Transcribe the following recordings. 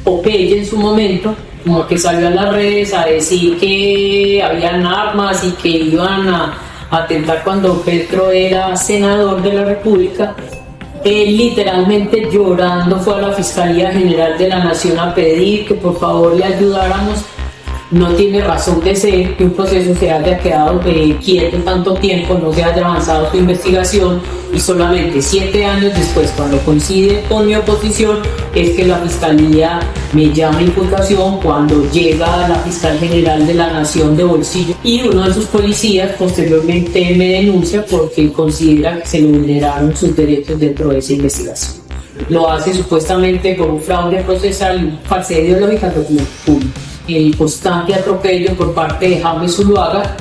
Popeye en su momento, como que salió a las redes a decir que habían armas y que iban a atentar cuando Petro era senador de la República. Él literalmente llorando fue a la Fiscalía General de la Nación a pedir que por favor le ayudáramos. No tiene razón de ser que un proceso se haya quedado quieto tanto tiempo, no se haya avanzado su investigación y solamente 7 años después, cuando coincide con mi oposición, es que la Fiscalía me llama a imputación cuando llega la Fiscal General de la Nación de bolsillo y uno de sus policías posteriormente me denuncia porque considera que se le vulneraron sus derechos dentro de esa investigación. Lo hace supuestamente por un fraude procesal y falsedad ideológica al documento público. El constante atropello por parte de James Zuluaga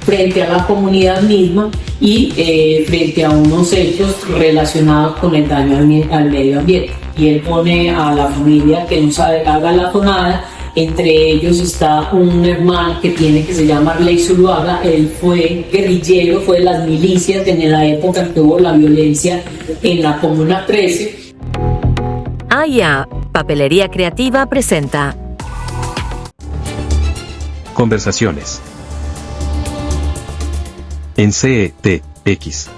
frente a la comunidad misma y frente a unos hechos relacionados con el daño al medio ambiente. Y él pone a la familia que no sabe, haga la tonada. Entre ellos está un hermano que se llama Arley Zuluaga. Él fue guerrillero, fue de las milicias en la época que hubo la violencia en la Comuna 13. AIA, Papelería Creativa presenta Conversaciones en CTX.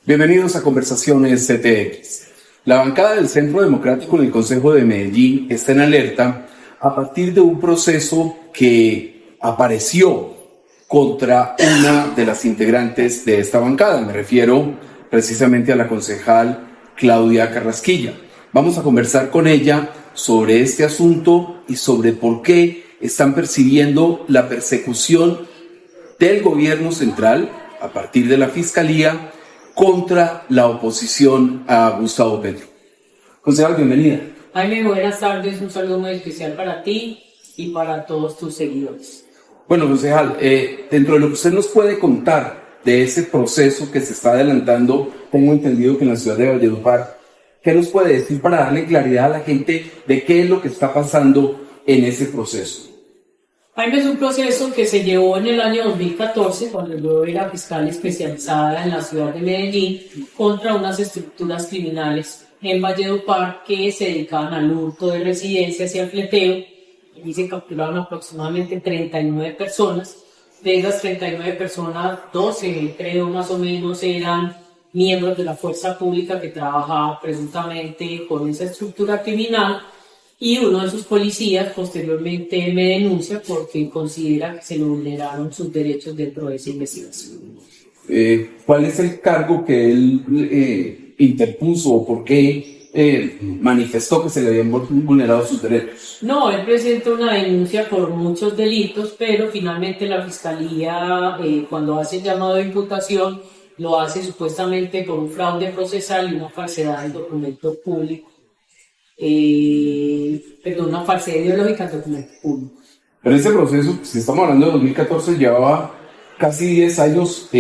Bienvenidos a Conversaciones CTX. La bancada del Centro Democrático en el Consejo de Medellín está en alerta a partir de un proceso que apareció contra una de las integrantes de esta bancada. Me refiero precisamente a la concejal Claudia Carrasquilla. Vamos a conversar con ella sobre este asunto y sobre por qué están percibiendo la persecución del gobierno central a partir de la Fiscalía contra la oposición a Gustavo Petro. Concejal, bienvenida. Jaime, buenas tardes, un saludo muy especial para ti y para todos tus seguidores. Bueno, concejal, dentro de lo que usted nos puede contar de ese proceso que se está adelantando, tengo entendido que en la ciudad de Valledupar, ¿qué nos puede decir para darle claridad a la gente de qué es lo que está pasando en ese proceso? Jaime, es un proceso que se llevó en el año 2014, cuando yo era fiscal especializada en la ciudad de Medellín, contra unas estructuras criminales en Valledupar que se dedicaban al hurto de residencias y al fleteo. Y se capturaron aproximadamente 39 personas. De esas 39 personas, 12 creo más o menos eran miembros de la fuerza pública que trabajaba presuntamente con esa estructura criminal, y uno de sus policías posteriormente me denuncia porque considera que se le vulneraron sus derechos dentro de esa investigación. ¿Cuál es el cargo que él interpuso o por qué manifestó que se le habían vulnerado sus derechos? No, él presenta una denuncia por muchos delitos, pero finalmente la Fiscalía, cuando hace llamado de imputación, lo hace supuestamente por un fraude procesal y una falsedad del documento público. Una falsedad ideológica del documento público. Pero ese proceso, si estamos hablando de 2014, llevaba casi 10 años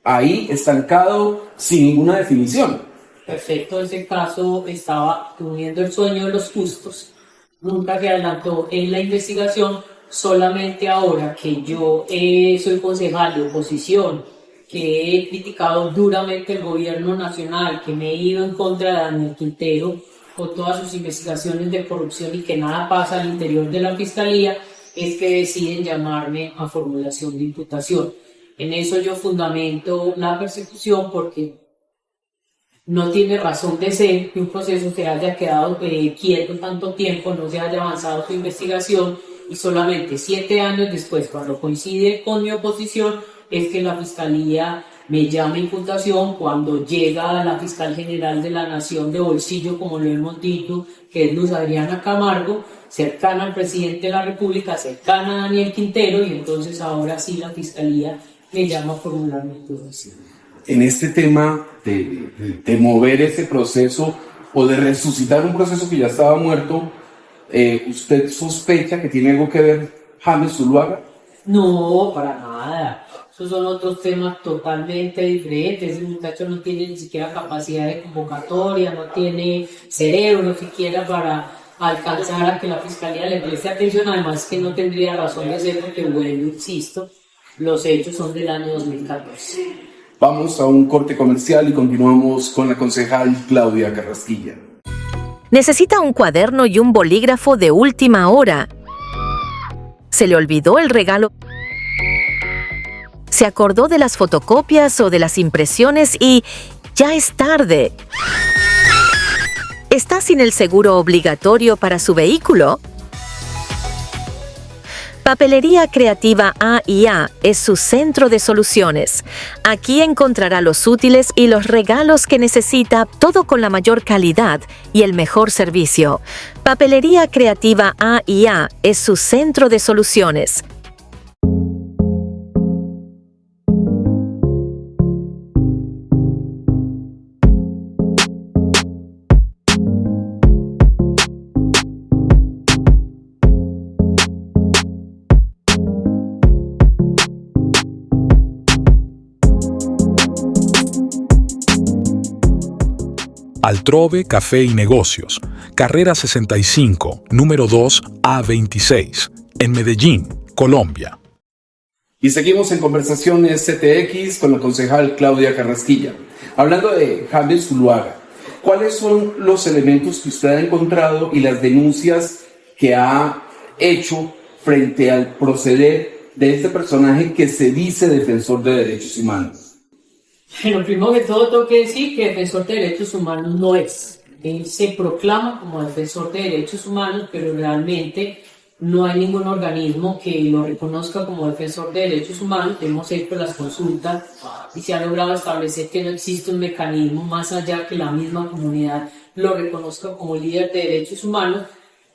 ahí estancado sin ninguna definición. Perfecto, ese caso estaba teniendo el sueño de los justos, nunca se adelantó en la investigación, solamente ahora que yo soy concejal de oposición, que he criticado duramente el gobierno nacional, que me he ido en contra de Daniel Quintero con todas sus investigaciones de corrupción y que nada pasa al interior de la Fiscalía, es que deciden llamarme a formulación de imputación. En eso yo fundamento la persecución porque no tiene razón de ser que un proceso se haya quedado quieto tanto tiempo, no se haya avanzado su investigación y solamente 7 años después, cuando coincide con mi oposición, es que la Fiscalía me llama a imputación cuando llega la Fiscal General de la Nación de bolsillo, como lo hemos dicho, que es Luz Adriana Camargo, cercana al presidente de la República, cercana a Daniel Quintero, y entonces ahora sí la Fiscalía me llama a formular mi imputación. En este tema de mover ese proceso o de resucitar un proceso que ya estaba muerto, ¿usted sospecha que tiene algo que ver James Zuluaga? No, para nada. Esos son otros temas totalmente diferentes. Ese muchacho no tiene ni siquiera capacidad de convocatoria, no tiene cerebro siquiera para alcanzar a que la Fiscalía le preste atención. Además que no tendría razón de ser porque, bueno, insisto, los hechos son del año 2014. Vamos a un corte comercial y continuamos con la concejal Claudia Carrasquilla. Necesita un cuaderno y un bolígrafo de última hora. Se le olvidó el regalo. Se acordó de las fotocopias o de las impresiones y ya es tarde. ¿Está sin el seguro obligatorio para su vehículo? Papelería Creativa A&A es su centro de soluciones. Aquí encontrará los útiles y los regalos que necesita, todo con la mayor calidad y el mejor servicio. Papelería Creativa A&A es su centro de soluciones. Altrove Café y Negocios, Carrera 65, número 2 A26, en Medellín, Colombia. Y seguimos en Conversaciones CTX con la concejal Claudia Carrasquilla. Hablando de Jaime Zuluaga, ¿cuáles son los elementos que usted ha encontrado y las denuncias que ha hecho frente al proceder de este personaje que se dice defensor de derechos humanos? Bueno, primero que todo tengo que decir que defensor de derechos humanos no es. Él se proclama como defensor de derechos humanos, pero realmente no hay ningún organismo que lo reconozca como defensor de derechos humanos. Hemos hecho las consultas y se ha logrado establecer que no existe un mecanismo más allá que la misma comunidad lo reconozca como líder de derechos humanos.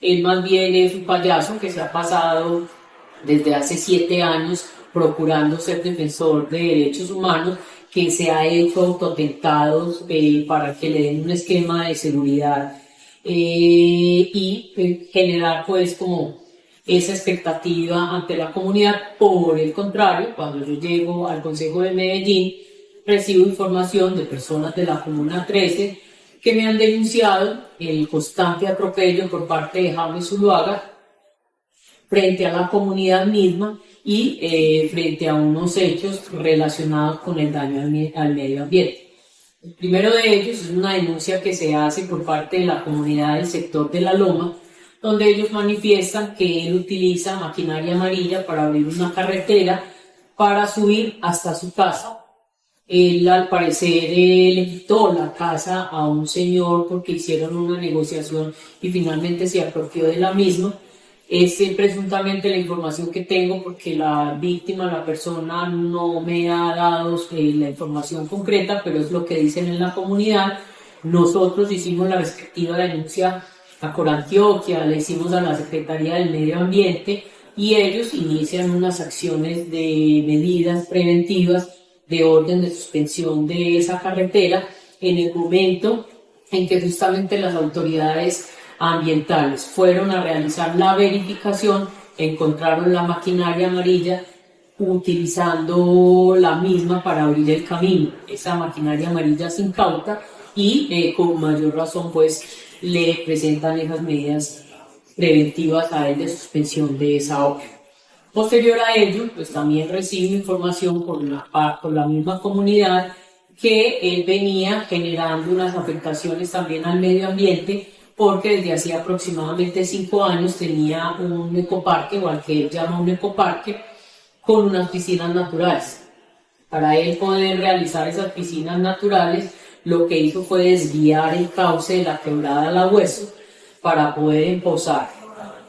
Él más bien es un payaso que se ha pasado desde hace 7 años procurando ser defensor de derechos humanos, que se ha hecho autotentados para que le den un esquema de seguridad y generar pues como esa expectativa ante la comunidad. Por el contrario, cuando yo llego al Consejo de Medellín, recibo información de personas de la Comuna 13 que me han denunciado el constante atropello por parte de Jaime Zuluaga frente a la comunidad misma y frente a unos hechos relacionados con el daño al medio ambiente. El primero de ellos es una denuncia que se hace por parte de la comunidad del sector de La Loma, donde ellos manifiestan que él utiliza maquinaria amarilla para abrir una carretera para subir hasta su casa. Él, al parecer, le quitó la casa a un señor porque hicieron una negociación y finalmente se apropió de la misma. Es presuntamente la información que tengo, porque la víctima, la persona, no me ha dado la información concreta, pero es lo que dicen en la comunidad. Nosotros hicimos la respectiva denuncia a Corantioquia, le hicimos a la Secretaría del Medio Ambiente y ellos inician unas acciones de medidas preventivas de orden de suspensión de esa carretera en el momento en que justamente las autoridades ambientales fueron a realizar la verificación, encontraron la maquinaria amarilla utilizando la misma para abrir el camino. Esa maquinaria amarilla se incauta y con mayor razón pues le presentan esas medidas preventivas a él de suspensión de esa obra. Posterior a ello, pues también recibo información por la misma comunidad que él venía generando unas afectaciones también al medio ambiente, porque desde hacía aproximadamente 5 años tenía un ecoparque, o al que él llama un ecoparque, con unas piscinas naturales. Para él poder realizar esas piscinas naturales, lo que hizo fue desviar el cauce de la quebrada La Hueso para poder empozar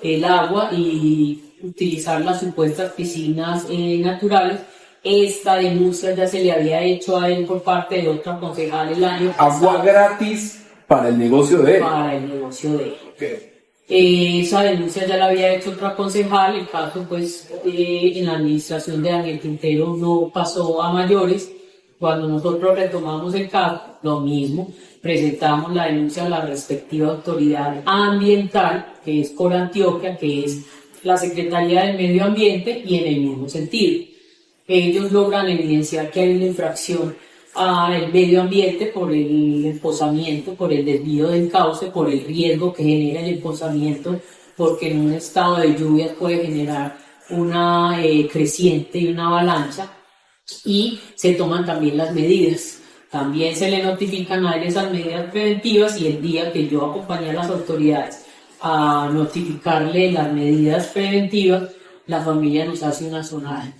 el agua y utilizar las supuestas piscinas naturales. Esta denuncia ya se le había hecho a él por parte de otra concejal el año pasado. Agua gratis para el negocio de él. Para el negocio de él. Okay. Esa denuncia ya la había hecho otra concejal. El caso, pues, en la administración de Daniel Quintero no pasó a mayores. Cuando nosotros retomamos el caso, lo mismo, presentamos la denuncia a la respectiva autoridad ambiental, que es Corantioquia, que es la Secretaría del Medio Ambiente, y en el mismo sentido. Ellos logran evidenciar que hay una infracción al medio ambiente por el empozamiento, por el desvío del cauce, por el riesgo que genera el empozamiento, porque en un estado de lluvias puede generar una creciente y una avalancha, y se toman también las medidas. También se le notifican a él esas medidas preventivas y el día que yo acompañé a las autoridades a notificarle las medidas preventivas, la familia nos hace una zonada.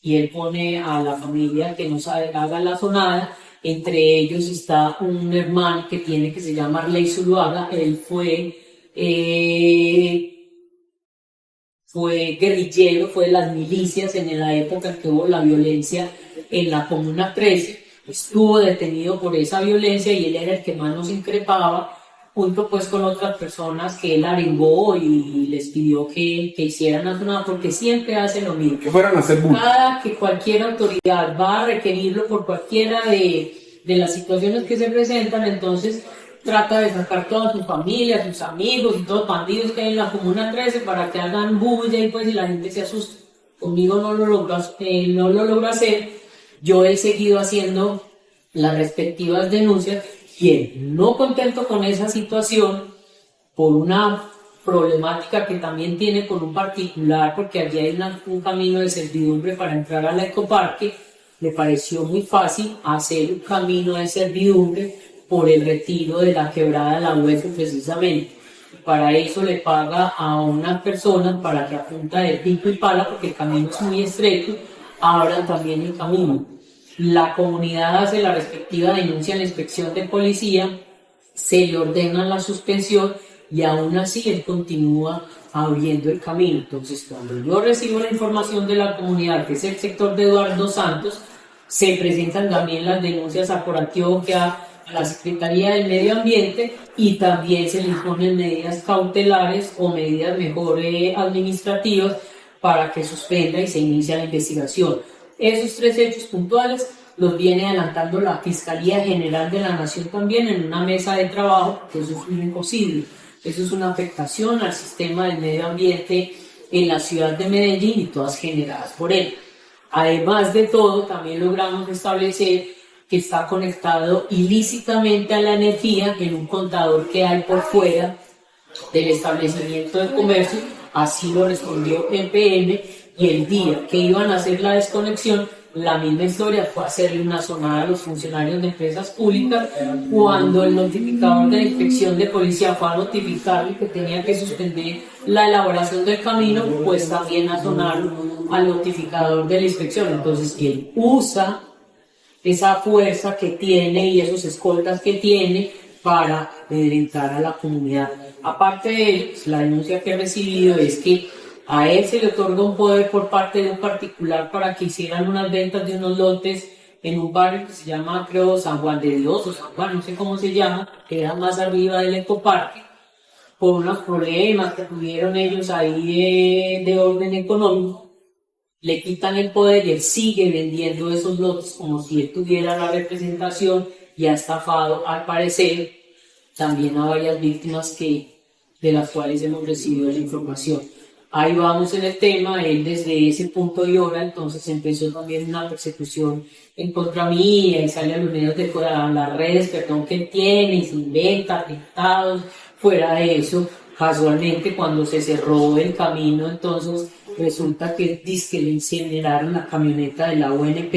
Y él pone a la familia que nos haga la zonada. Entre ellos está un hermano que tiene que se llama Arley Zuluaga. Él fue guerrillero, fue de las milicias en la época en que hubo la violencia en la Comuna 13. Estuvo detenido por esa violencia y él era el que más nos increpaba, junto pues con otras personas que él arengó y les pidió que hicieran la zonada, porque siempre hace lo mismo. Que fueran a hacer bullying. Cada que cualquier autoridad va a requerirlo por cualquiera de las situaciones que se presentan, entonces trata de sacar toda su familia, sus amigos y todos los bandidos que hay en la Comuna 13 para que hagan bulla y pues y la gente se asuste. Conmigo no lo logra hacer. Yo he seguido haciendo las respectivas denuncias y él, no contento con esa situación, por una problemática que también tiene con un particular, porque allí hay un camino de servidumbre para entrar al ecoparque, le pareció muy fácil hacer un camino de servidumbre por el retiro de la quebrada de la Hueso precisamente. Para eso le paga a unas personas para que a punta de pico y pala, porque el camino es muy estrecho, abran también el camino. La comunidad hace la respectiva denuncia a la inspección de policía, se le ordena la suspensión y aún así él continúa abriendo el camino. Entonces, cuando yo recibo la información de la comunidad, que es el sector de Eduardo Santos, se presentan también las denuncias a Corantioquia, a la Secretaría del Medio Ambiente, y también se le imponen medidas cautelares o medidas mejor administrativas para que suspenda y se inicie la investigación. Esos tres hechos puntuales los viene adelantando la Fiscalía General de la Nación también en una mesa de trabajo, que eso es imposible. Eso es una afectación al sistema del medio ambiente en la ciudad de Medellín y todas generadas por él. Además de todo, también logramos establecer que está conectado ilícitamente a la energía en un contador que hay por fuera del establecimiento de comercio. Así lo respondió EPM, y el día que iban a hacer la desconexión, la misma historia fue hacerle una zonada a los funcionarios de empresas públicas. Cuando el notificador de la inspección de policía fue a notificarle que tenía que suspender la elaboración del camino, pues también a zonarlo al notificador de la inspección. Entonces, él usa esa fuerza que tiene y esos escoltas que tiene para amedrentar a la comunidad. Aparte de ello, la denuncia que he recibido es que a él se le otorga un poder por parte de un particular para que hicieran unas ventas de unos lotes en un barrio que se llama, creo, San Juan de Dios o San Juan, no sé cómo se llama, que era más arriba del ecoparque, por unos problemas que tuvieron ellos ahí de orden económico. Le quitan el poder y él sigue vendiendo esos lotes como si él tuviera la representación, y ha estafado, al parecer, también a varias víctimas de las cuales hemos recibido la información. Ahí vamos en el tema. Él desde ese punto y hora entonces empezó también una persecución en contra mí, y sale a los medios a las redes, que él tiene y se inventa atentados. Fuera de eso, casualmente cuando se cerró el camino, entonces resulta que dizque le incineraron la camioneta de la UNP.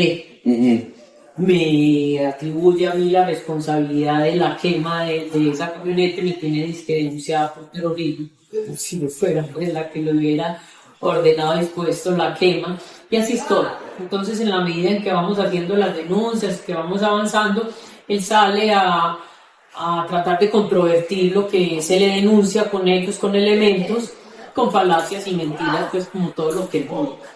Me atribuye a mí la responsabilidad de la quema de esa camioneta, me tiene disque denunciada por terrorismo, si no fuera pues la que lo hubiera ordenado, dispuesto la quema, y así es todo. Entonces, en la medida en que vamos haciendo las denuncias, que vamos avanzando, él sale a tratar de controvertir lo que se le denuncia con hechos, con elementos, con falacias y mentiras, pues como todo lo que él publica.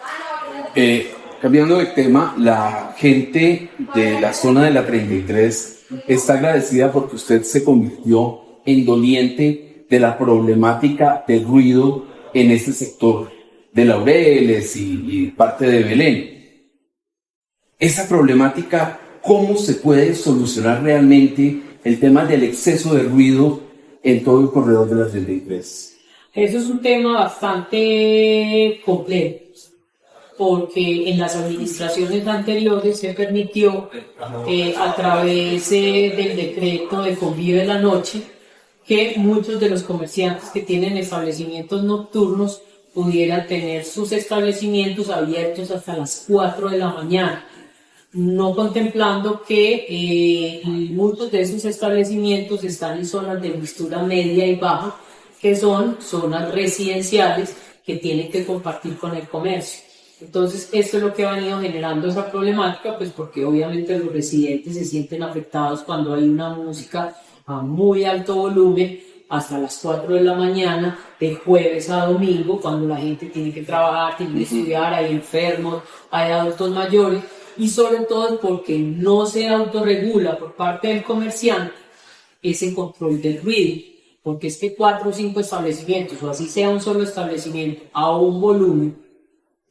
Cambiando de tema, la gente de la zona de la 33 está agradecida porque usted se convirtió en doliente de la problemática del ruido en este sector de Laureles y parte de Belén. Esa problemática, ¿cómo se puede solucionar realmente el tema del exceso de ruido en todo el corredor de la 33? Eso es un tema bastante complejo, porque en las administraciones anteriores se permitió, a través del decreto de Convive la Noche, que muchos de los comerciantes que tienen establecimientos nocturnos pudieran tener sus establecimientos abiertos hasta las 4 de la mañana. no contemplando que muchos de esos establecimientos están en zonas de mixtura media y baja, que son zonas residenciales que tienen que compartir con el comercio. Entonces, esto es lo que ha venido generando esa problemática, pues porque obviamente los residentes se sienten afectados cuando hay una música a muy alto volumen hasta las 4 de la mañana, de jueves a domingo, cuando la gente tiene que trabajar, tiene que estudiar, hay enfermos, hay adultos mayores, y sobre todo porque no se autorregula por parte del comerciante ese control del ruido, porque es que 4 o 5 establecimientos, o así sea un solo establecimiento, a un volumen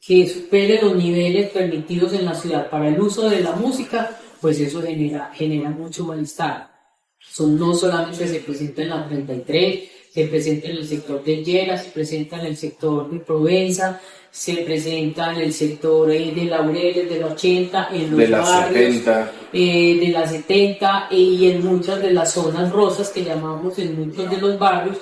que supere los niveles permitidos en la ciudad para el uso de la música, pues eso genera mucho malestar. No solamente se presenta en la 33, se presenta en el sector de Llera, se presenta en el sector de Provenza, se presenta en el sector de Laureles, de la 80, en los de la barrios, 70. De la 70 y en muchas de las zonas rosas que llamamos en muchos de los barrios,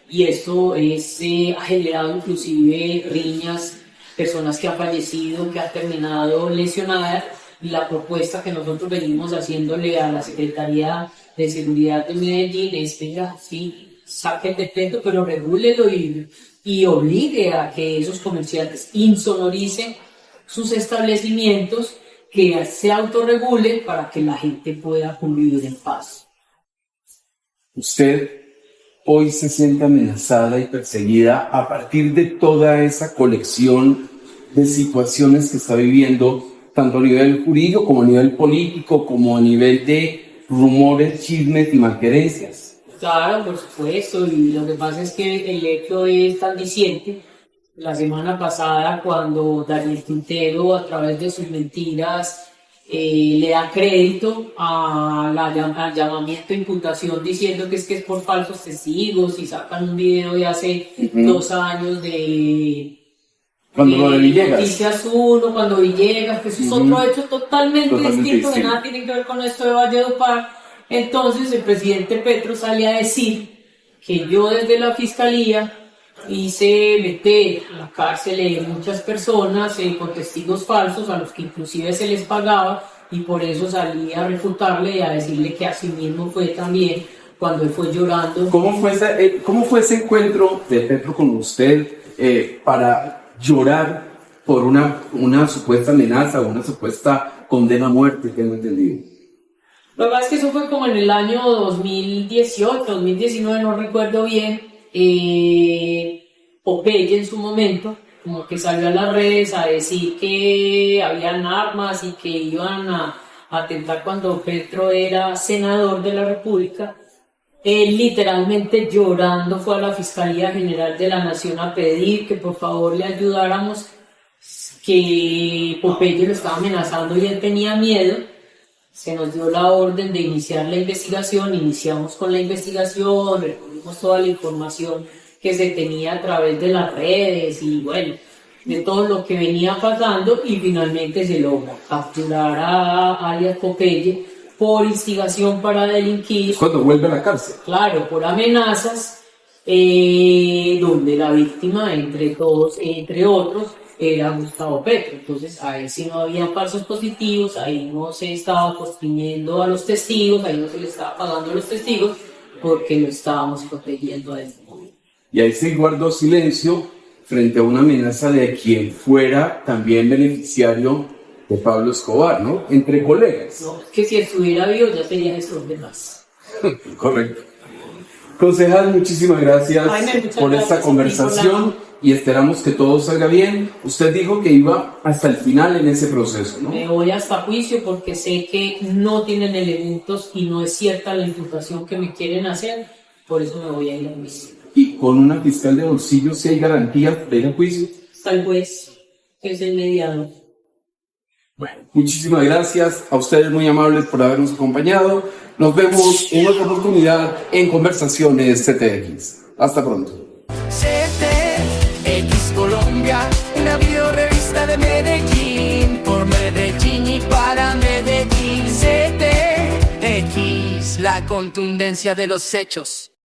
y esto ha generado inclusive riñas, personas que han fallecido, que han terminado lesionadas, y la propuesta que nosotros venimos haciéndole a la Secretaría de Seguridad de Medellín es, venga, sí, saque el decreto, pero regúlelo y obligue a que esos comerciantes insonoricen sus establecimientos, que se autorregulen para que la gente pueda convivir en paz. Usted hoy se siente amenazada y perseguida a partir de toda esa colección de situaciones que está viviendo, tanto a nivel jurídico como a nivel político, como a nivel de rumores, chismes y malquerencias. Claro, por supuesto, y lo que pasa es que el hecho es tan diciente. La semana pasada, cuando Daniel Quintero, a través de sus mentiras, le da crédito al llamamiento de imputación diciendo que es por falsos testigos, y sacan un video de hace 2 años de Cuando lo de Villegas. Noticias 1, cuando Villegas, que eso es otro hecho totalmente distinto, que nada tiene que ver con esto de Valledupar. Entonces el presidente Petro sale a decir que yo desde la fiscalía hice meter a la cárcel muchas personas con testigos falsos, a los que inclusive se les pagaba, y por eso salí a refutarle y a decirle que así mismo fue también cuando él fue llorando. ¿Cómo fue ese encuentro de Petro con usted para llorar por una supuesta amenaza o una supuesta condena a muerte? Tengo entendido. La verdad es que eso fue como en el año 2018, 2019, no recuerdo bien. Popeye en su momento, como que salió a las redes a decir que habían armas y que iban a atentar cuando Petro era senador de la República. Él literalmente llorando fue a la Fiscalía General de la Nación a pedir que por favor le ayudáramos, que Popeye lo estaba amenazando y él tenía miedo. Se nos dio la orden de iniciar la investigación, iniciamos con la investigación, recogimos toda la información que se tenía a través de las redes y bueno, de todo lo que venía pasando, y finalmente se logra capturar a alias Popeye por instigación para delinquir. Cuando vuelve a la cárcel. Claro, por amenazas, donde la víctima, entre otros, era Gustavo Petro. Entonces ahí sí no había falsos positivos, ahí no se estaba constriñendo a los testigos, ahí no se le estaba pagando a los testigos, porque lo estábamos protegiendo a él. Y ahí se guardó silencio frente a una amenaza de quien fuera también beneficiario de Pablo Escobar, ¿no? Entre colegas. No, es que si estuviera vivo ya sería gestor de más. Correcto. Concejal, muchísimas gracias por gracias esta conversación y esperamos que todo salga bien. Usted dijo que iba hasta el final en ese proceso, ¿no? Me voy hasta juicio porque sé que no tienen elementos y no es cierta la imputación que me quieren hacer, por eso me voy a ir a juicio. Y con una fiscal de bolsillo, ¿si hay garantía de ir a juicio? Está el juez, que es el mediador. Bueno, muchísimas gracias a ustedes, muy amables, por habernos acompañado. Nos vemos en otra oportunidad en Conversaciones CTX. Hasta pronto. CTX Colombia, una videorevista de Medellín, por Medellín y para Medellín. CTX, la contundencia de los hechos.